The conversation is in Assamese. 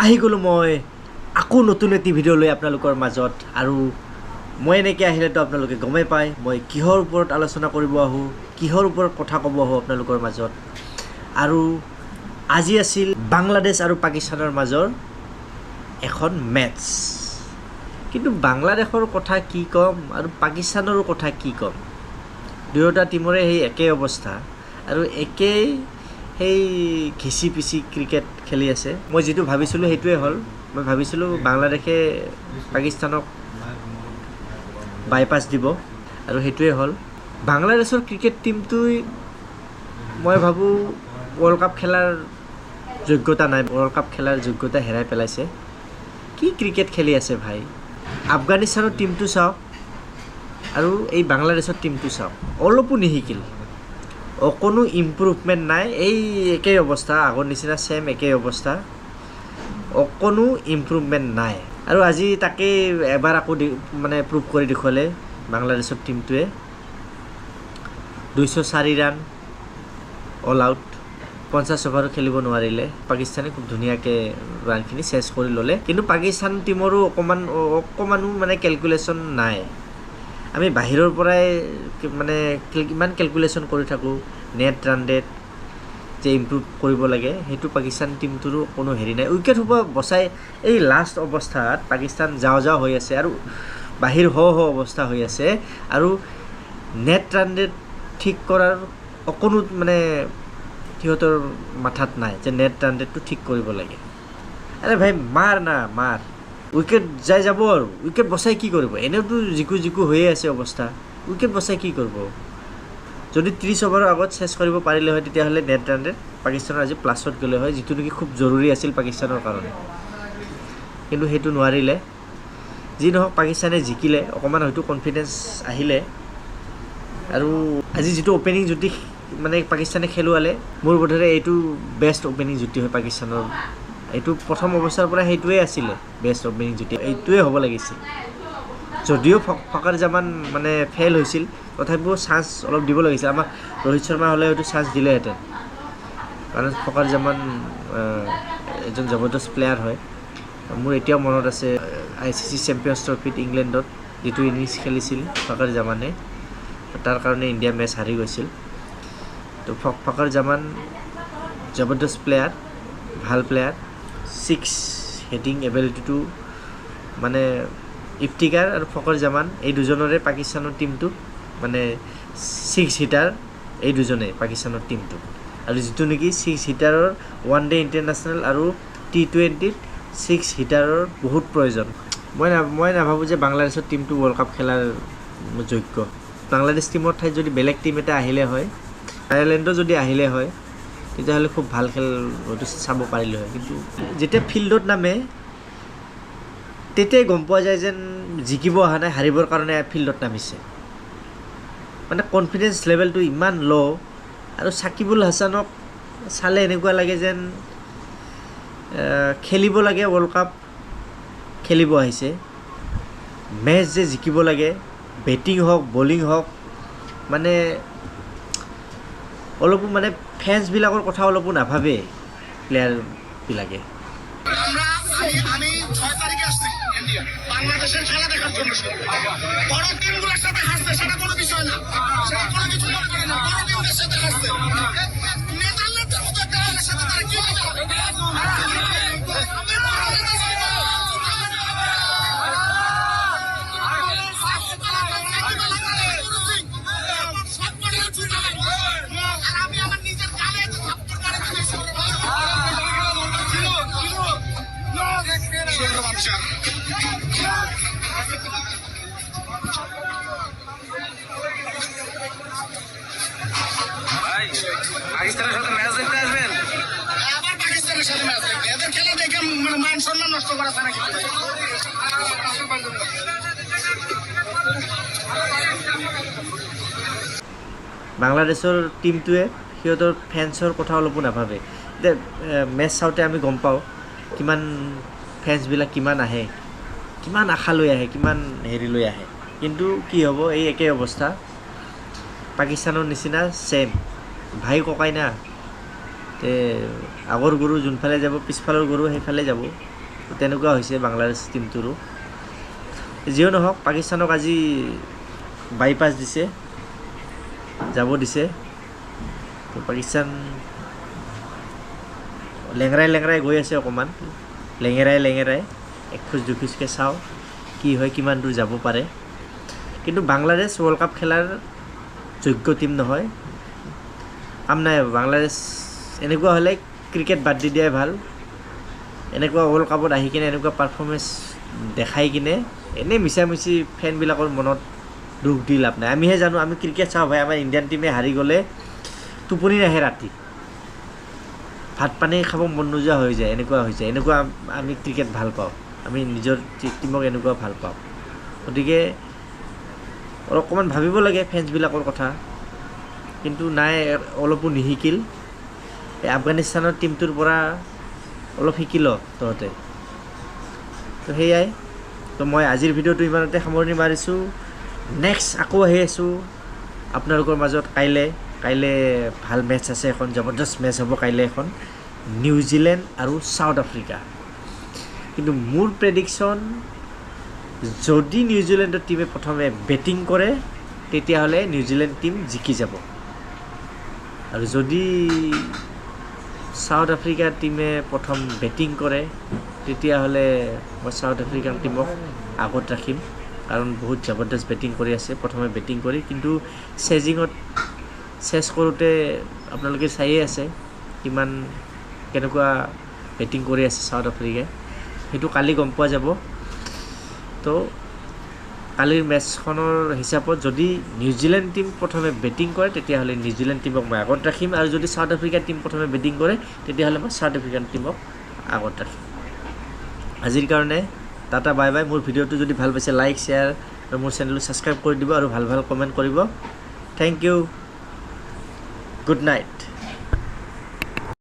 আহি গ'লো মই আকৌ নতুন এটি ভিডিঅ' লৈ আপোনালোকৰ মাজত। আৰু মই এনেকৈ আহিলেতো আপোনালোকে গমেই পায় মই কিহৰ ওপৰত আলোচনা কৰিব আহোঁ, কিহৰ ওপৰত কথা ক'ব আহোঁ আপোনালোকৰ মাজত। আৰু আজি আছিল বাংলাদেশ আৰু পাকিস্তানৰ মাজৰ এখন মেটচ। কিন্তু বাংলাদেশৰ কথা কি ক'ম আৰু পাকিস্তানৰো কথা কি ক'ম, দুয়োটা টীমৰে সেই একেই অৱস্থা আৰু একেই সেই ঘিচি পিচি ক্ৰিকেট খেলি আছে। মই যিটো ভাবিছিলোঁ সেইটোৱে হ'ল। মই ভাবিছিলোঁ বাংলাদেশে পাকিস্তানক বাইপাছ দিব আৰু সেইটোৱে হ'ল। বাংলাদেশৰ ক্ৰিকেট টীমটোই মই ভাবোঁ ৱৰ্ল্ড কাপ খেলাৰ যোগ্যতা নাই, ৱৰ্ল্ড কাপ খেলাৰ যোগ্যতা হেৰাই পেলাইছে। কি ক্ৰিকেট খেলি আছে ভাই। আফগানিস্তানৰ টীমটো চাওক আৰু এই বাংলাদেশৰ টীমটো চাওক, অলপো নিশিকিল, অকণো ইম্প্ৰুভমেণ্ট নাই, এই একেই অৱস্থা, আগৰ নিচিনা ছেম একেই অৱস্থা, অকণো ইম্প্ৰুভমেণ্ট নাই। আৰু আজি তাকেই এবাৰ আকৌ প্ৰুভ কৰি দেখুৱালে বাংলাদেশৰ টীমটোৱে। 204 ৰান অল আউট, 50 অভাৰো খেলিব নোৱাৰিলে। পাকিস্তানে খুব ধুনীয়াকৈ ৰানখিনি চেছ কৰি ল'লে। কিন্তু পাকিস্তান টীমৰো অকণমানো কেলকুলেশ্যন নাই। আমি বাহিৰৰ পৰাই ইমান কেলকুলেশ্যন কৰি থাকোঁ, নেট ৰান ৰেট যে ইম্প্ৰুভ কৰিব লাগে, সেইটো পাকিস্তান টীমটোৰো কোনো হেৰি নাই। উইকেট হ'ব বচাই এই লাষ্ট অৱস্থাত পাকিস্তান যাওঁ হৈ আছে আৰু বাহিৰ অৱস্থা হৈ আছে। আৰু নেট ৰান ৰেট ঠিক কৰাৰ অকণো সিহঁতৰ মাথাত নাই যে নেট ৰান ৰেটটো ঠিক কৰিব লাগে। আৰে ভাই মাৰ উইকেট যাব আৰু উইকেট বচাই কি কৰিব? এনেওতো জিকু হৈয়ে আছে অৱস্থা, উইকেট বচাই কি কৰিব? যদি 30 অভাৰৰ আগত চেছ কৰিব পাৰিলে হয় তেতিয়াহ'লে নেট ৰান ৰেট পাকিস্তানৰ আজি প্লাছত গ'লে হয়, যিটো নেকি খুব জৰুৰী আছিল পাকিস্তানৰ কাৰণে। কিন্তু সেইটো নোৱাৰিলে। যি নহওক পাকিস্তানে জিকিলে, অকণমান হয়তো কনফিডেঞ্চ আহিলে। আৰু আজি যিটো অ'পেনিং জুটি পাকিস্তানে খেলুৱালে, মোৰ বোধেৰে এইটো বেষ্ট অ'পেনিং জুটি হয় পাকিস্তানৰ। এইটো প্ৰথম অৱস্থাৰ পৰা সেইটোৱে আছিলে বেষ্ট অ'পেনিং জুটি, এইটোৱে হ'ব লাগিছিল। যদিও ফকাৰ জামান ফেইল হৈছিল, তথাপিও চান্স অলপ দিব লাগিছিল। আমাক ৰোহিত শৰ্মা হ'লে হয়তো চান্স দিলেহেঁতেন, কাৰণ ফকাৰ জামান এজন জবৰদস্ত প্লেয়াৰ হয়। মোৰ এতিয়াও মনত আছে ICC চেম্পিয়নছ ট্ৰফিত ইংলেণ্ডত যিটো ইনিংছ খেলিছিল ফকাৰ জামানে, তাৰ কাৰণে ইণ্ডিয়া মেচ হাৰি গৈছিল। তো ফকাৰ জামান জবৰদস্ত প্লেয়াৰ, ভাল প্লেয়াৰ, 6 হিটিং এবিলিটিটো ইফতিকাৰ আৰু ফকৰ জামান এই দুজনৰে পাকিস্তানৰ টীমটো 6 হিটাৰ, এই দুজনেই পাকিস্তানৰ টীমটো। আৰু যিটো নেকি 6 হিটাৰৰ ওৱান ডে ইণ্টাৰনেশ্যনেল আৰু T20ত 6 হিটাৰৰ বহুত প্ৰয়োজন। মই নাভাবোঁ যে বাংলাদেশৰ টীমটো ৱৰ্ল্ড কাপ খেলাৰ যোগ্য। বাংলাদেশ টীমৰ ঠাইত যদি বেলেগ টীম এটা আহিলে হয়, আয়াৰলেণ্ডো যদি আহিলে হয়, তেতিয়াহ'লে খুব ভাল খেল হয়তো চাব পাৰিলে হয়। কিন্তু যেতিয়া ফিল্ডত নামে তেতিয়াই গম পোৱা যায় যেন জিকিব অহা নাই, হাৰিবৰ কাৰণে ফিল্ডত নামিছে। কনফিডেঞ্চ লেভেলটো ইমান ল'। আৰু সাকিবুল হাছানক চালে এনেকুৱা লাগে যেন খেলিব লাগে ৱৰ্ল্ড কাপ, খেলিব আহিছে। মেচ যে জিকিব লাগে, বেটিং হওক বলিং হওক, অলপো ফেন্সবিলাকৰ কথা অলপো নাভাবে প্লেয়াৰবিলাকে। আমি 6 তারিখে আসছি বাংলাদেশের খেলা দেখার জন্য। বড় টিমগুলোর সাথে হাসছে, সেটা কোনো বিষয় না, সেটা কোনো কিছু মনে করে না। বড় টিমদের সাথে হাসছে, নেদারল্যান্ডের মতো একটা দলের সাথে তারা কি হবে? আমি আমার নিজের গালে থাপ্পড় মারে দিয়েছি। পাকিস্তানের সাথে ম্যাচ দেখতে আসবেন? আবার পাকিস্তানের সাথে ম্যাচ দেখবে? এদের খেলা দেখে মান সম্মান নষ্ট করা ছাড়া কি? বাংলাদেশৰ টীমটোৱে সিহঁতৰ ফেন্সৰ কথা অলপো নাভাবে। এতিয়া মেচ চাওঁতে আমি গম পাওঁ কিমান ফেন্সবিলাক কিমান আহে, কিমান আশা লৈ আহে, কিমান হেৰি লৈ আহে। কিন্তু কি হ'ব, এই একেই অৱস্থা পাকিস্তানৰ নিচিনা ছেম, ভাই ককাই না। আগৰ গৰু যোনফালে যাব পিছফালৰ গৰু সেইফালে যাব। তেনেকুৱা হৈছে বাংলাদেশ টীমটোৰো। যিও নহওক পাকিস্তানক আজি বাইপাছ দিছে, যাব দিছে। তো পাকিস্তান লেঙেৰাই গৈ আছে অকণমান, লেঙেৰাই এক খোজ দুখোজকৈ চাওঁ কি হয়, কিমান দূৰ যাব পাৰে। কিন্তু বাংলাদেশ ৱৰ্ল্ড কাপ খেলাৰ যোগ্য টীম নহয়। কাম নাই, বাংলাদেশ এনেকুৱা হ'লে ক্ৰিকেট বাদ দি দিয়াই ভাল। এনেকুৱা ৱৰ্ল্ড কাপত আহি কিনে এনেকুৱা পাৰফৰ্মেঞ্চ দেখাই কিনে এনেই মিছামিছি ফেনবিলাকৰ মনত দুখ দি লাভ নাই। আমিহে জানো, আমি ক্ৰিকেট চাওঁ ভাই, আমাৰ ইণ্ডিয়ান টীমে হাৰি গ'লে টোপনি নাহে ৰাতি, ভাত পানী খাব মন নোযোৱা হৈ যায়, এনেকুৱা হৈ যায়। এনেকুৱা আমি ক্ৰিকেট ভাল পাওঁ, আমি নিজৰ টীমক এনেকুৱা ভাল পাওঁ। গতিকে অকণমান ভাবিব লাগে ফেন্সবিলাকৰ কথা। কিন্তু নাই, অলপো নিশিকিল। এই আফগানিস্তানৰ টীমটোৰ পৰা অলপ শিকি ল তহঁতে। তো সেয়াই। তো মই আজিৰ ভিডিঅ'টো ইমানতে সামৰণি মাৰিছোঁ। নেক্সট আকৌ আহি আছোঁ আপোনালোকৰ মাজত কাইলৈ ভাল মেটচ আছে, এখন জবৰদস্ত মেটচ হ'ব কাইলৈ, এখন নিউজিলেণ্ড আৰু চাউথ আফ্ৰিকা। কিন্তু মোৰ প্ৰেডিকশ্যন, যদি নিউজিলেণ্ডৰ টীমে প্ৰথমে বেটিং কৰে তেতিয়াহ'লে নিউজিলেণ্ড টীম জিকি যাব, আৰু যদি চাউথ আফ্ৰিকাৰ টীমে প্ৰথম বেটিং কৰে তেতিয়াহ'লে মই চাউথ আফ্ৰিকান টীমক আগত ৰাখিম, কাৰণ বহুত জবৰদস্ত বেটিং কৰি আছে প্ৰথমে বেটিং কৰি। কিন্তু চেছ কৰোঁতে আপোনালোকে চায়েই আছে কেনেকুৱা বেটিং কৰি আছে চাউথ আফ্ৰিকাই, সেইটো কালি গম পোৱা যাব। তো কালিৰ মেটচখনৰ হিচাপত যদি নিউজিলেণ্ড টীম প্ৰথমে বেটিং কৰে তেতিয়াহ'লে নিউজিলেণ্ড টীমক মই আগত ৰাখিম, আৰু যদি চাউথ আফ্ৰিকাৰ টীম প্ৰথমে বেটিং কৰে তেতিয়াহ'লে মই চাউথ আফ্ৰিকান টীমক আগত ৰাখিম। আজিৰ কাৰণে টাটা বাই বাই। মোৰ ভিডিঅ'টো যদি ভাল পাইছে লাইক, শ্বেয়াৰ আৰু মোৰ চেনেলটো ছাবস্ক্ৰাইব কৰি দিব, আৰু ভাল কমেণ্ট কৰিব। Thank you, good night.